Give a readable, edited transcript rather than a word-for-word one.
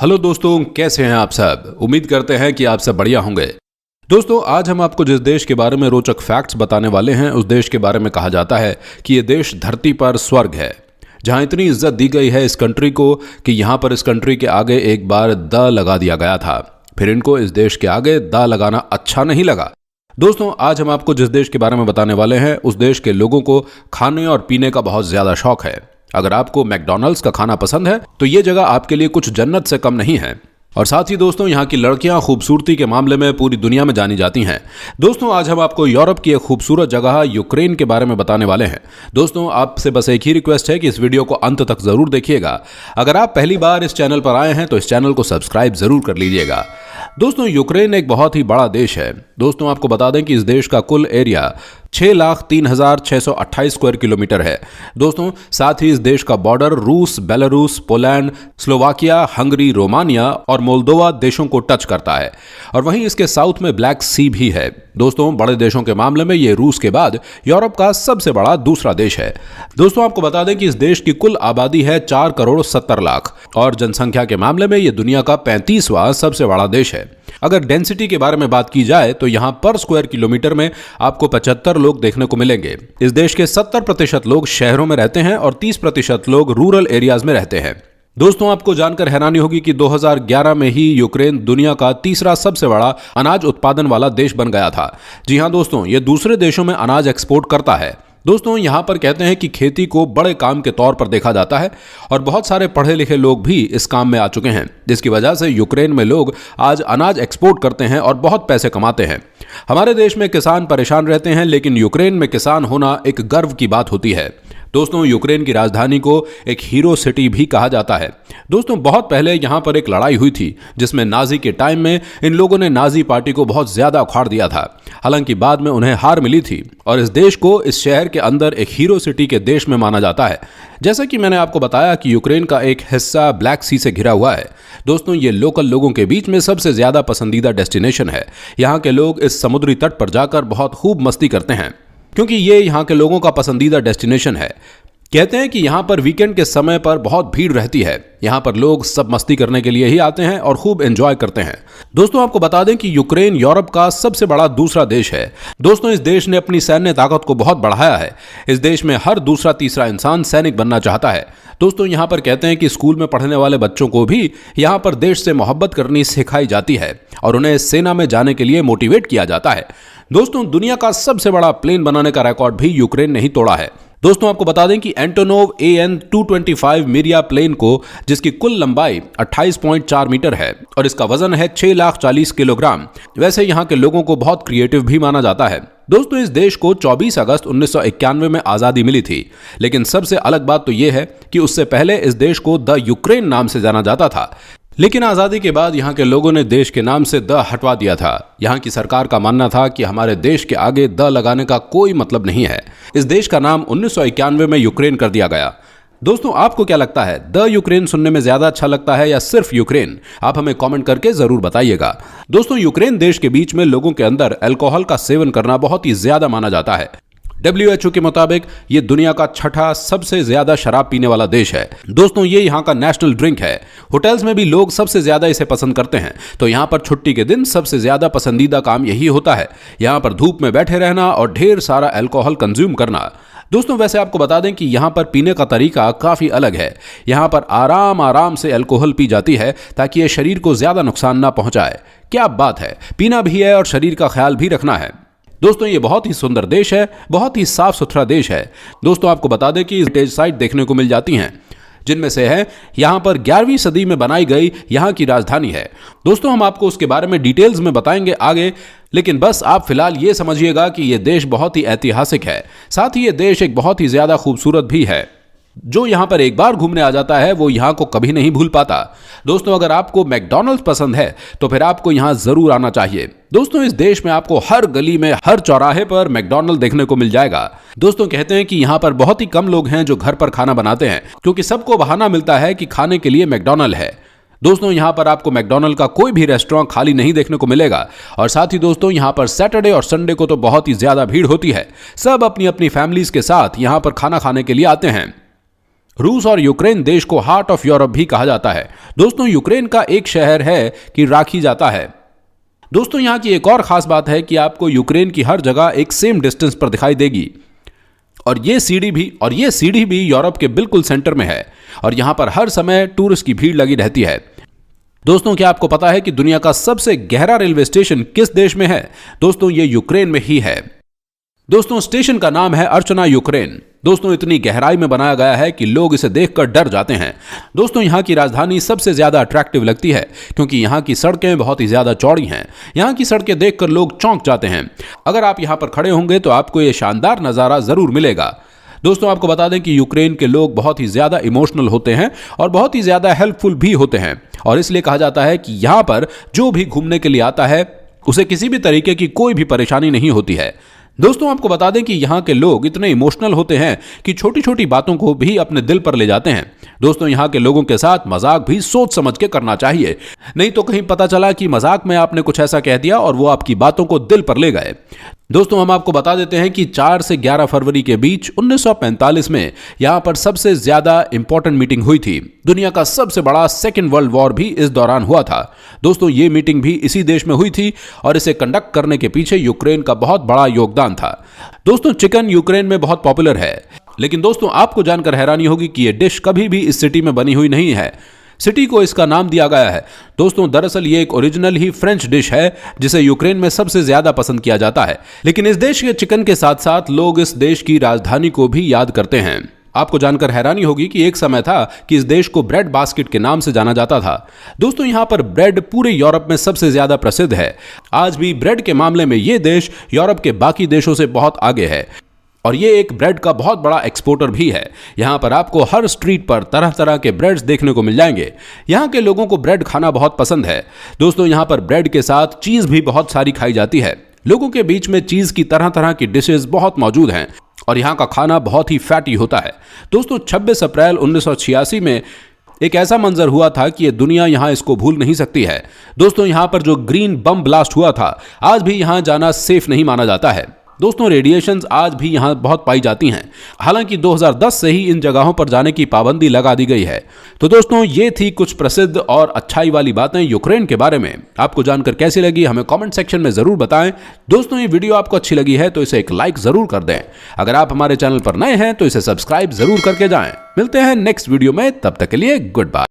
Hello दोस्तों, कैसे हैं आप सब। उम्मीद करते हैं कि आप सब बढ़िया होंगे। दोस्तों, आज हम आपको जिस देश के बारे में रोचक फैक्ट्स बताने वाले हैं, उस देश के बारे में कहा जाता है कि ये देश धरती पर स्वर्ग है। जहां इतनी इज्जत दी गई है इस कंट्री को कि यहां पर इस कंट्री के आगे एक बार द लगा दिया गया था। फिर इनको इस देश के आगे द लगाना अच्छा नहीं लगा। दोस्तों, आज हम आपको जिस देश के बारे में बताने वाले हैं, उस देश के लोगों को खाने और पीने का बहुत ज्यादा शौक है। अगर आपको मैकडॉनल्ड्स का खाना पसंद है तो ये जगह आपके लिए कुछ जन्नत से कम नहीं है। और साथ ही दोस्तों, यहाँ की लड़कियां खूबसूरती के मामले में पूरी दुनिया में जानी जाती हैं। दोस्तों, आज हम आपको यूरोप की एक खूबसूरत जगह यूक्रेन के बारे में बताने वाले हैं। दोस्तों, आपसे बस एक ही रिक्वेस्ट है कि इस वीडियो को अंत तक जरूर देखिएगा। अगर आप पहली बार इस चैनल पर आए हैं तो इस चैनल को सब्सक्राइब जरूर कर लीजिएगा। दोस्तों, यूक्रेन एक बहुत ही बड़ा देश है। दोस्तों, आपको बता दें कि इस देश का कुल एरिया 6,03,628 स्क्वायर किलोमीटर है। दोस्तों, साथ ही इस देश का बॉर्डर रूस, Belarus, Poland, Slovakia, Hungary, Romania और मोल्दोवा देशों को टच करता है। और वहीं इसके साउथ में ब्लैक सी भी है। दोस्तों, बड़े देशों के मामले में ये रूस के बाद यूरोप का सबसे बड़ा दूसरा देश है। दोस्तों, आपको बता दें कि इस देश की कुल आबादी है 4,70,00,000 और जनसंख्या के मामले में ये दुनिया का 35वां सबसे बड़ा देश है। अगर डेंसिटी के बारे में बात की जाए तो यहां पर स्क्वायर किलोमीटर में आपको 75 लोग देखने को मिलेंगे। इस देश के 70% लोग शहरों में रहते हैं और 30% लोग रूरल एरियाज में रहते हैं। दोस्तों, आपको जानकर हैरानी होगी कि 2011 में ही यूक्रेन दुनिया का तीसरा सबसे बड़ा अनाज उत्पादन वाला देश बन गया था। जी हां दोस्तों, यह दूसरे देशों में अनाज एक्सपोर्ट करता है। दोस्तों, यहां पर कहते हैं कि खेती को बड़े काम के तौर पर देखा जाता है और बहुत सारे पढ़े लिखे लोग भी इस काम में आ चुके हैं, जिसकी वजह से यूक्रेन में लोग आज अनाज एक्सपोर्ट करते हैं और बहुत पैसे कमाते हैं। हमारे देश में किसान परेशान रहते हैं, लेकिन यूक्रेन में किसान होना एक गर्व की बात होती है। दोस्तों, यूक्रेन की राजधानी को एक हीरो सिटी भी कहा जाता है। दोस्तों, बहुत पहले यहां पर एक लड़ाई हुई थी जिसमें नाजी के टाइम में इन लोगों ने नाजी पार्टी को बहुत ज्यादा उखाड़ दिया था। हालांकि बाद में उन्हें हार मिली थी और इस देश को इस शहर के अंदर एक हीरो सिटी के देश में माना जाता है। जैसा कि मैंने आपको बताया कि यूक्रेन का एक हिस्सा ब्लैक सी से घिरा हुआ है। दोस्तों, ये लोकल लोगों के बीच में सबसे ज्यादा पसंदीदा डेस्टिनेशन है। यहाँ के लोग इस समुद्री तट पर जाकर बहुत खूब मस्ती करते हैं क्योंकि ये यहाँ के लोगों का पसंदीदा डेस्टिनेशन है। कहते हैं कि यहाँ पर वीकेंड के समय पर बहुत भीड़ रहती है। यहाँ पर लोग सब मस्ती करने के लिए ही आते हैं और खूब एंजॉय करते हैं। दोस्तों, आपको बता दें कि यूक्रेन यूरोप का सबसे बड़ा दूसरा देश है। दोस्तों, इस देश ने अपनी सैन्य ताकत को बहुत बढ़ाया है। इस देश में हर दूसरा तीसरा इंसान सैनिक बनना चाहता है। दोस्तों, यहाँ पर कहते हैं कि स्कूल में पढ़ने वाले बच्चों को भी यहाँ पर देश से मोहब्बत करनी सिखाई जाती है और उन्हें सेना में जाने के लिए मोटिवेट किया जाता है। दोस्तों, दुनिया का सबसे बड़ा प्लेन बनाने का रिकॉर्ड भी यूक्रेन ने ही तोड़ा है। दोस्तों, आपको बता दें कि एंटोनोव AN-225 मिरिया प्लेन को, जिसकी कुल लंबाई 28.4 मीटर है और इसका वजन है 6,40,000 किलोग्राम, वैसे यहाँ के लोगों को बहुत क्रिएटिव भी माना जाता है। दोस्तों, इस देश को 24 अगस्त 1991 में आज़ादी मिली थी, लेकिन सबसे अलग बात तो यह है कि उससे पहले इस देश को द यूक्रेन नाम से जाना जाता था। लेकिन आज़ादी के बाद यहाँ के लोगों ने देश के नाम से द हटवा दिया था। यहाँ की सरकार का मानना था कि हमारे देश के आगे द लगाने का कोई मतलब नहीं है। इस देश का नाम 1991 में यूक्रेन कर दिया गया। दोस्तों, आपको क्या लगता है, द यूक्रेन सुनने में ज्यादा अच्छा लगता है या सिर्फ यूक्रेन? आप हमें कमेंट करके जरूर बताइएगा। दोस्तों, यूक्रेन देश के बीच में लोगों के अंदर अल्कोहल का सेवन करना बहुत ही ज्यादा माना जाता है। WHO के मुताबिक ये दुनिया का छठा सबसे ज्यादा शराब पीने वाला देश है। दोस्तों, ये यहाँ का नेशनल ड्रिंक है। होटल्स में भी लोग सबसे ज्यादा इसे पसंद करते हैं। तो यहाँ पर छुट्टी के दिन सबसे ज्यादा पसंदीदा काम यही होता है, यहाँ पर धूप में बैठे रहना और ढेर सारा अल्कोहल कंज्यूम करना। दोस्तों, वैसे आपको बता दें कि यहाँ पर पीने का तरीका काफी अलग है। यहाँ पर आराम आराम से अल्कोहल पी जाती है ताकि ये शरीर को ज्यादा नुकसान ना पहुंचाए। क्या बात है, पीना भी है और शरीर का ख्याल भी रखना है। दोस्तों, ये बहुत ही सुंदर देश है, बहुत ही साफ सुथरा देश है। दोस्तों, आपको बता दें कि हेरिटेज साइट देखने को मिल जाती हैं, जिनमें से है यहाँ पर 11वीं सदी में बनाई गई यहाँ की राजधानी है। दोस्तों, हम आपको उसके बारे में डिटेल्स में बताएंगे आगे, लेकिन बस आप फिलहाल ये समझिएगा कि ये देश बहुत ही ऐतिहासिक है। साथ ही ये देश एक बहुत ही ज्यादा खूबसूरत भी है। जो यहाँ पर एक बार घूमने आ जाता है वो यहाँ को कभी नहीं भूल पाता। दोस्तों, अगर आपको मैकडॉनल्ड्स पसंद है तो फिर आपको यहाँ जरूर आना चाहिए। दोस्तों, इस देश में आपको हर गली में, हर चौराहे पर मैकडॉनल्ड देखने को मिल जाएगा। दोस्तों, कहते हैं कि यहाँ पर बहुत ही कम लोग हैं जो घर पर खाना बनाते हैं, क्योंकि सबको बहाना मिलता है कि खाने के लिए मैकडॉनल्ड है। दोस्तों, यहाँ पर आपको मैकडॉनल्ड का कोई भी रेस्टोरेंट खाली नहीं देखने को मिलेगा। और साथ ही दोस्तों, यहाँ पर सैटरडे और संडे को तो बहुत ही ज्यादा भीड़ होती है। सब अपनी अपनी फैमिलीज के साथ यहाँ पर खाना खाने के लिए आते हैं। रूस और यूक्रेन देश को हार्ट ऑफ यूरोप भी कहा जाता है। दोस्तों यूक्रेन का एक शहर है कि राखी जाता है। दोस्तों यहां की एक और खास बात है कि आपको यूक्रेन की हर जगह एक सेम डिस्टेंस पर दिखाई देगी और ये सीढ़ी भी यूरोप के बिल्कुल सेंटर में है और यहां पर हर समय टूरिस्ट की भीड़ लगी रहती है। दोस्तों क्या आपको पता है कि दुनिया का सबसे गहरा रेलवे स्टेशन किस देश में है? दोस्तों ये यूक्रेन में ही है। दोस्तों स्टेशन का नाम है अर्चना यूक्रेन। दोस्तों इतनी गहराई में बनाया गया है कि लोग इसे देखकर डर जाते हैं। दोस्तों यहाँ की राजधानी सबसे ज्यादा अट्रैक्टिव लगती है क्योंकि यहाँ की सड़कें बहुत ही ज्यादा चौड़ी हैं। यहाँ की सड़कें देखकर लोग चौंक जाते हैं। अगर आप यहाँ पर खड़े होंगे तो आपको ये शानदार नज़ारा जरूर मिलेगा। दोस्तों आपको बता दें कि यूक्रेन के लोग बहुत ही ज्यादा इमोशनल होते हैं और बहुत ही ज्यादा हेल्पफुल भी होते हैं और इसलिए कहा जाता है कि यहाँ पर जो भी घूमने के लिए आता है उसे किसी भी तरीके की कोई भी परेशानी नहीं होती है। दोस्तों आपको बता दें कि यहाँ के लोग इतने इमोशनल होते हैं कि छोटी छोटी बातों को भी अपने दिल पर ले जाते हैं। दोस्तों यहाँ के लोगों के साथ मजाक भी सोच समझ के करना चाहिए, नहीं तो कहीं पता चला कि मजाक में आपने कुछ ऐसा कह दिया और वो आपकी बातों को दिल पर ले गए। दोस्तों हम आपको बता देते हैं कि 4 से 11 फरवरी के बीच 1945 में यहाँ पर सबसे ज्यादा इंपॉर्टेंट मीटिंग हुई थी। दुनिया का सबसे बड़ा सेकेंड वर्ल्ड वॉर भी इस दौरान हुआ था। दोस्तों ये मीटिंग भी इसी देश में हुई थी और इसे कंडक्ट करने के पीछे यूक्रेन का बहुत बड़ा योगदान था। दोस्तों चिकन यूक्रेन में बहुत पॉपुलर है, लेकिन दोस्तों आपको जानकर हैरानी होगी कि यह डिश कभी भी इस सिटी में बनी हुई नहीं है। सिटी को इसका नाम दिया गया है। दोस्तों दरअसल ये एक ओरिजिनल ही फ्रेंच डिश है जिसे यूक्रेन में सबसे ज्यादा पसंद किया जाता है, लेकिन इस देश के चिकन के साथ साथ लोग इस देश की राजधानी को भी याद करते हैं। आपको जानकर हैरानी होगी कि एक समय था कि इस देश को ब्रेड बास्केट के नाम से जाना जाता था। दोस्तों यहाँ पर ब्रेड पूरे यूरोप में सबसे ज्यादा प्रसिद्ध है। आज भी ब्रेड के मामले में ये देश यूरोप के बाकी देशों से बहुत आगे है और ये एक ब्रेड का बहुत बड़ा एक्सपोर्टर भी है। यहाँ पर आपको हर स्ट्रीट पर तरह तरह के ब्रेड्स देखने को मिल जाएंगे। यहाँ के लोगों को ब्रेड खाना बहुत पसंद है। दोस्तों यहाँ पर ब्रेड के साथ चीज़ भी बहुत सारी खाई जाती है। लोगों के बीच में चीज़ की तरह तरह की डिशेज बहुत मौजूद हैं और यहाँ का खाना बहुत ही फैटी होता है। दोस्तों 26 अप्रैल 1986 में एक ऐसा मंजर हुआ था कि ये दुनिया यहाँ इसको भूल नहीं सकती है। दोस्तों यहाँ पर जो ग्रीन बम ब्लास्ट हुआ था, आज भी यहाँ जाना सेफ नहीं माना जाता है। दोस्तों रेडिएशंस आज भी यहाँ बहुत पाई जाती हैं। हालांकि 2010 से ही इन जगहों पर जाने की पाबंदी लगा दी गई है। तो दोस्तों ये थी कुछ प्रसिद्ध और अच्छाई वाली बातें यूक्रेन के बारे में। आपको जानकर कैसी लगी हमें कमेंट सेक्शन में जरूर बताएं। दोस्तों ये वीडियो आपको अच्छी लगी है तो इसे एक लाइक जरूर कर दें। अगर आप हमारे चैनल पर नए हैं तो इसे सब्सक्राइब जरूर करके जाएं। मिलते हैं नेक्स्ट वीडियो में, तब तक के लिए गुड बाय।